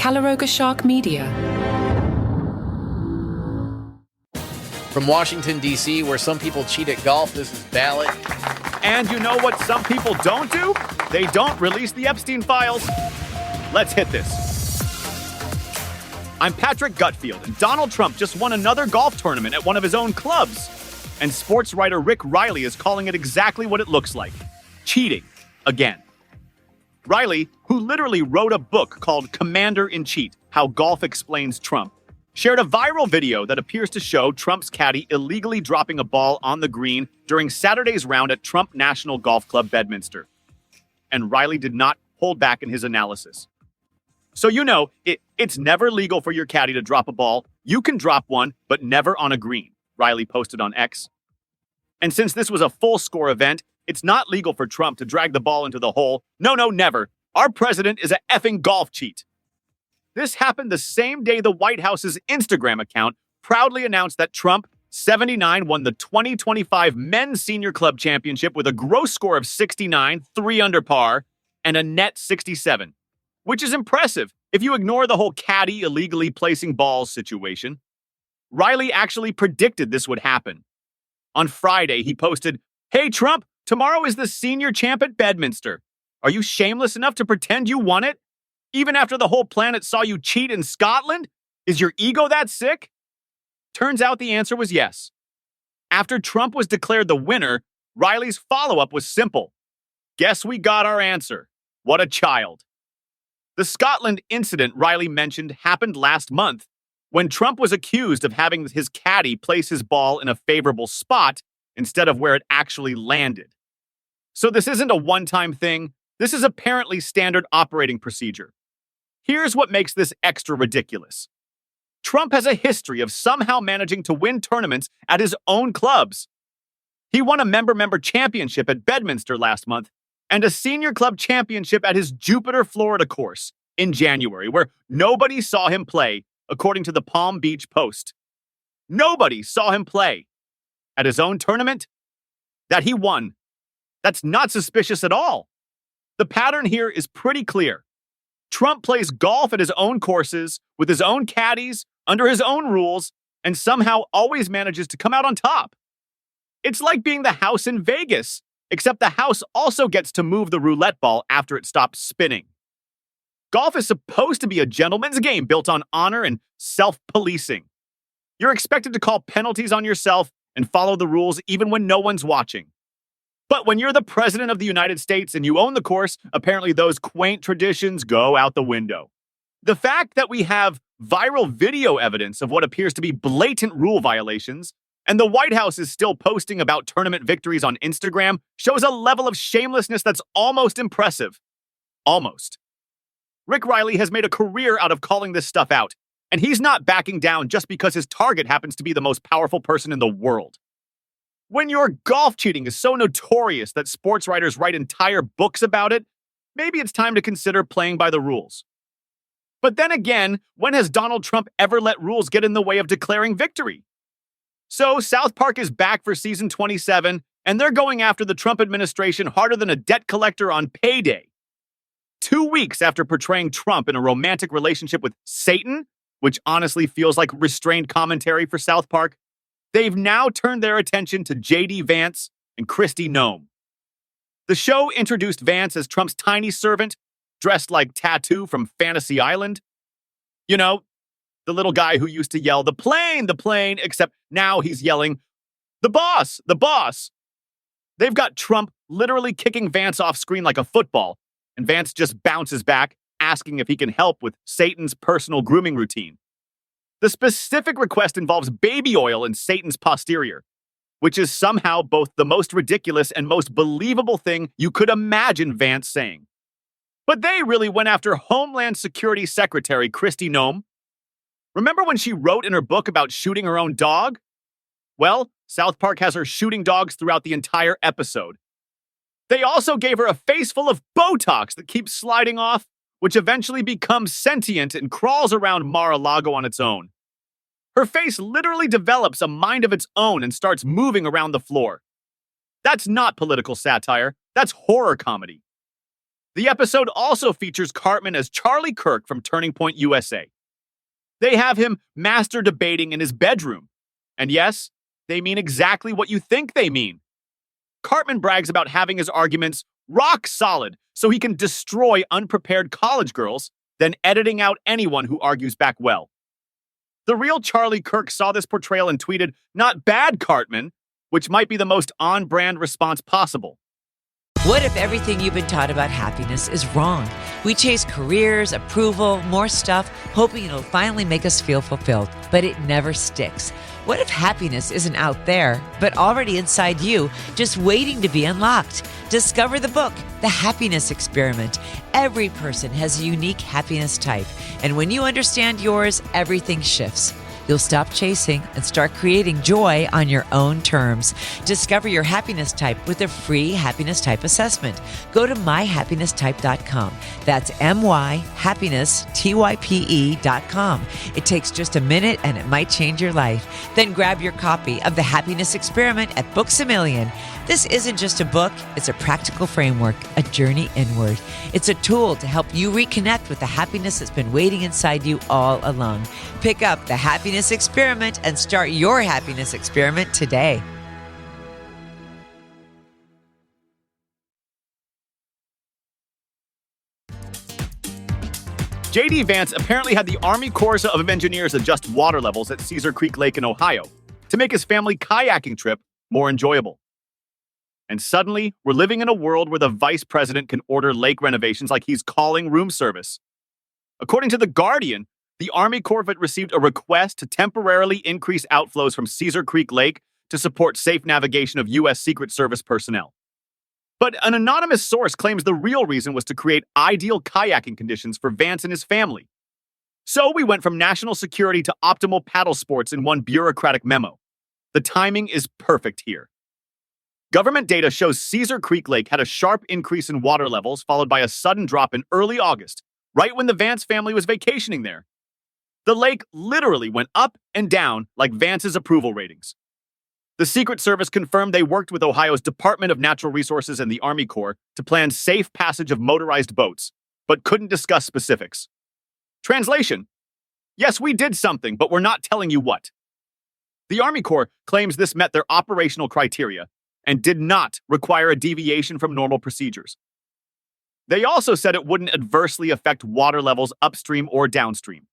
Calaroga Shark Media. From Washington, D.C., where some people cheat at golf, this is Ballot. And you know what some people don't do? They don't release the Epstein files. Let's hit this. I'm Patrick Gutfield, and Donald Trump just won another golf tournament at one of his own clubs. And sports writer Reilly is calling it exactly what it looks like. Cheating. Again. Reilly, who literally wrote a book called Commander-in-Cheat, How Golf Explains Trump, shared a viral video that appears to show Trump's caddy illegally dropping a ball on the green during Saturday's round at Trump National Golf Club, Bedminster. And Reilly did not hold back in his analysis. So you know, it's never legal for your caddy to drop a ball. You can drop one, but never on a green, Reilly posted on X. And since this was a full score event, it's not legal for Trump to drag the ball into the hole. No, never. Our president is a effing golf cheat. This happened the same day the White House's Instagram account proudly announced that Trump, 79, won the 2025 Men's Senior Club Championship with a gross score of 69, 3 under par, and a net 67, which is impressive if you ignore the whole caddy illegally placing balls situation. Reilly actually predicted this would happen. On Friday, he posted, "Hey Trump, tomorrow is the senior champ at Bedminster. Are you shameless enough to pretend you won it? Even after the whole planet saw you cheat in Scotland? Is your ego that sick?" Turns out the answer was yes. After Trump was declared the winner, Reilly's follow-up was simple. Guess we got our answer. What a child. The Scotland incident Reilly mentioned happened last month when Trump was accused of having his caddy place his ball in a favorable spot instead of where it actually landed. So this isn't a one-time thing. This is apparently standard operating procedure. Here's what makes this extra ridiculous. Trump has a history of somehow managing to win tournaments at his own clubs. He won a member championship at Bedminster last month and a senior club championship at his Jupiter, Florida course in January, where nobody saw him play, according to the Palm Beach Post. Nobody saw him play. At his own tournament? That he won. That's not suspicious at all. The pattern here is pretty clear. Trump plays golf at his own courses, with his own caddies, under his own rules, and somehow always manages to come out on top. It's like being the house in Vegas, except the house also gets to move the roulette ball after it stops spinning. Golf is supposed to be a gentleman's game built on honor and self-policing. You're expected to call penalties on yourself and follow the rules even when no one's watching. But when you're the president of the United States and you own the course, apparently those quaint traditions go out the window. The fact that we have viral video evidence of what appears to be blatant rule violations, and the White House is still posting about tournament victories on Instagram, shows a level of shamelessness that's almost impressive. Almost. Reilly has made a career out of calling this stuff out, and he's not backing down just because his target happens to be the most powerful person in the world. When your golf cheating is so notorious that sports writers write entire books about it, maybe it's time to consider playing by the rules. But then again, when has Donald Trump ever let rules get in the way of declaring victory? So South Park is back for season 27, and they're going after the Trump administration harder than a debt collector on payday. 2 weeks after portraying Trump in a romantic relationship with Satan, which honestly feels like restrained commentary for South Park, they've now turned their attention to JD Vance and Kristi Noem. The show introduced Vance as Trump's tiny servant, dressed like Tattoo from Fantasy Island. You know, the little guy who used to yell, the plane, except now he's yelling, the boss. They've got Trump literally kicking Vance off screen like a football, and Vance just bounces back, asking if he can help with Satan's personal grooming routine. The specific request involves baby oil in Satan's posterior, which is somehow both the most ridiculous and most believable thing you could imagine Vance saying. But they really went after Homeland Security Secretary Kristi Noem. Remember when she wrote in her book about shooting her own dog? Well, South Park has her shooting dogs throughout the entire episode. They also gave her a face full of Botox that keeps sliding off, which eventually becomes sentient and crawls around Mar-a-Lago on its own. Her face literally develops a mind of its own and starts moving around the floor. That's not political satire. That's horror comedy. The episode also features Cartman as Charlie Kirk from Turning Point USA. They have him master debating in his bedroom. And yes, they mean exactly what you think they mean. Cartman brags about having his arguments rock solid so he can destroy unprepared college girls, then editing out anyone who argues back well. The real Charlie Kirk saw this portrayal and tweeted, "Not bad, Cartman," which might be the most on-brand response possible. What if everything you've been taught about happiness is wrong? We chase careers, approval, more stuff, hoping it'll finally make us feel fulfilled, but it never sticks. What if happiness isn't out there, but already inside you, just waiting to be unlocked? Discover the book, The Happiness Experiment. Every person has a unique happiness type, and when you understand yours, everything shifts. You'll stop chasing and start creating joy on your own terms. Discover your happiness type with a free happiness type assessment. Go to myhappinnesstype.com. That's myhappinnesstype.com. It takes just a minute and it might change your life. Then grab your copy of The Happiness Experiment at Books A Million. This isn't just a book, it's a practical framework, a journey inward. It's a tool to help you reconnect with the happiness that's been waiting inside you all along. Pick up The Happiness Experiment and start your happiness experiment today. JD Vance apparently had the Army Corps of Engineers adjust water levels at Cedar Creek Lake in Ohio to make his family kayaking trip more enjoyable. And suddenly, we're living in a world where the vice president can order lake renovations like he's calling room service. According to The Guardian, the Army Corps had received a request to temporarily increase outflows from Cedar Creek Lake to support safe navigation of U.S. Secret Service personnel. But an anonymous source claims the real reason was to create ideal kayaking conditions for Vance and his family. So we went from national security to optimal paddle sports in one bureaucratic memo. The timing is perfect here. Government data shows Cedar Creek Lake had a sharp increase in water levels, followed by a sudden drop in early August, right when the Vance family was vacationing there. The lake literally went up and down like Vance's approval ratings. The Secret Service confirmed they worked with Ohio's Department of Natural Resources and the Army Corps to plan safe passage of motorized boats, but couldn't discuss specifics. Translation: yes, we did something, but we're not telling you what. The Army Corps claims this met their operational criteria and did not require a deviation from normal procedures. They also said it wouldn't adversely affect water levels upstream or downstream.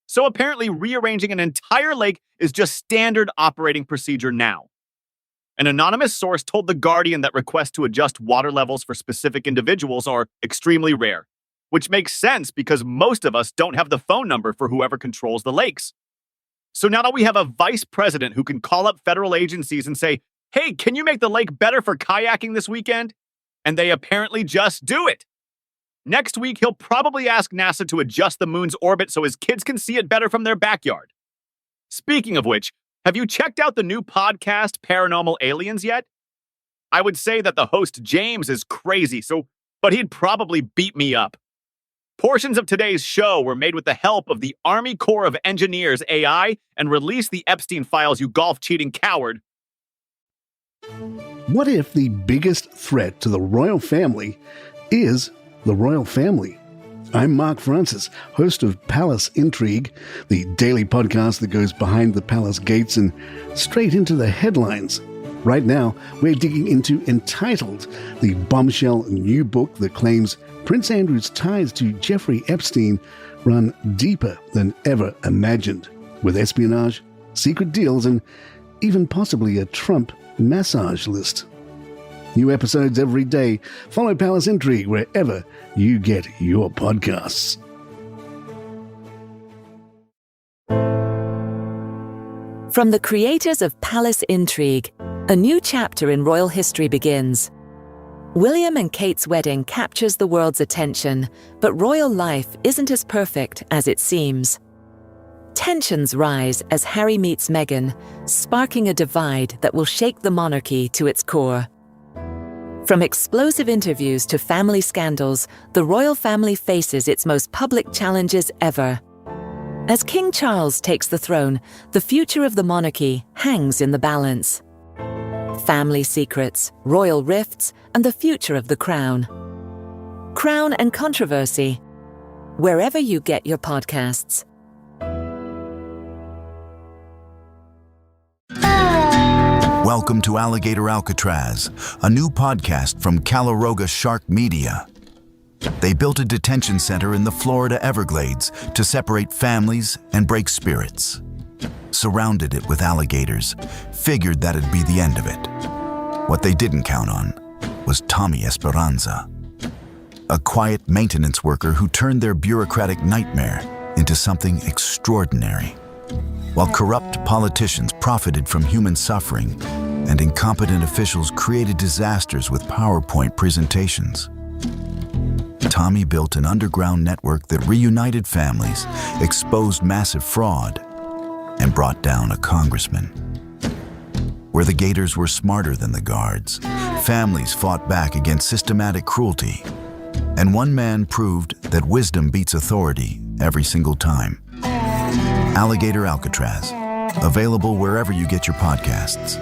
So apparently rearranging an entire lake is just standard operating procedure now. An anonymous source told The Guardian that requests to adjust water levels for specific individuals are extremely rare, which makes sense because most of us don't have the phone number for whoever controls the lakes. So now that we have a vice president who can call up federal agencies and say, "Hey, can you make the lake better for kayaking this weekend?" And they apparently just do it. Next week, he'll probably ask NASA to adjust the moon's orbit so his kids can see it better from their backyard. Speaking of which, have you checked out the new podcast, Paranormal Aliens, yet? I would say that the host, James, is crazy, but he'd probably beat me up. Portions of today's show were made with the help of the Army Corps of Engineers AI and release the Epstein files, you golf-cheating coward. What if the biggest threat to the royal family is the royal family? I'm Mark Francis, host of Palace Intrigue, the daily podcast that goes behind the palace gates and straight into the headlines. Right now, we're digging into Entitled, the bombshell new book that claims Prince Andrew's ties to Jeffrey Epstein run deeper than ever imagined, with espionage, secret deals, and even possibly a Trump massage list. New episodes every day. Follow Palace Intrigue wherever you get your podcasts. From the creators of Palace Intrigue, a new chapter in royal history begins. William and Kate's wedding captures the world's attention, but royal life isn't as perfect as it seems. Tensions rise as Harry meets Meghan, sparking a divide that will shake the monarchy to its core. From explosive interviews to family scandals, the royal family faces its most public challenges ever. As King Charles takes the throne, the future of the monarchy hangs in the balance. Family secrets, royal rifts, and the future of the crown. Crown and Controversy, wherever you get your podcasts. Welcome to Alligator Alcatraz, a new podcast from Calaroga Shark Media. They built a detention center in the Florida Everglades to separate families and break spirits. Surrounded it with alligators, figured that'd be the end of it. What they didn't count on was Tommy Esperanza, a quiet maintenance worker who turned their bureaucratic nightmare into something extraordinary. While corrupt politicians profited from human suffering and incompetent officials created disasters with PowerPoint presentations, Tommy built an underground network that reunited families, exposed massive fraud, and brought down a congressman. Where the gators were smarter than the guards, families fought back against systematic cruelty, and one man proved that wisdom beats authority every single time. Alligator Alcatraz, available wherever you get your podcasts.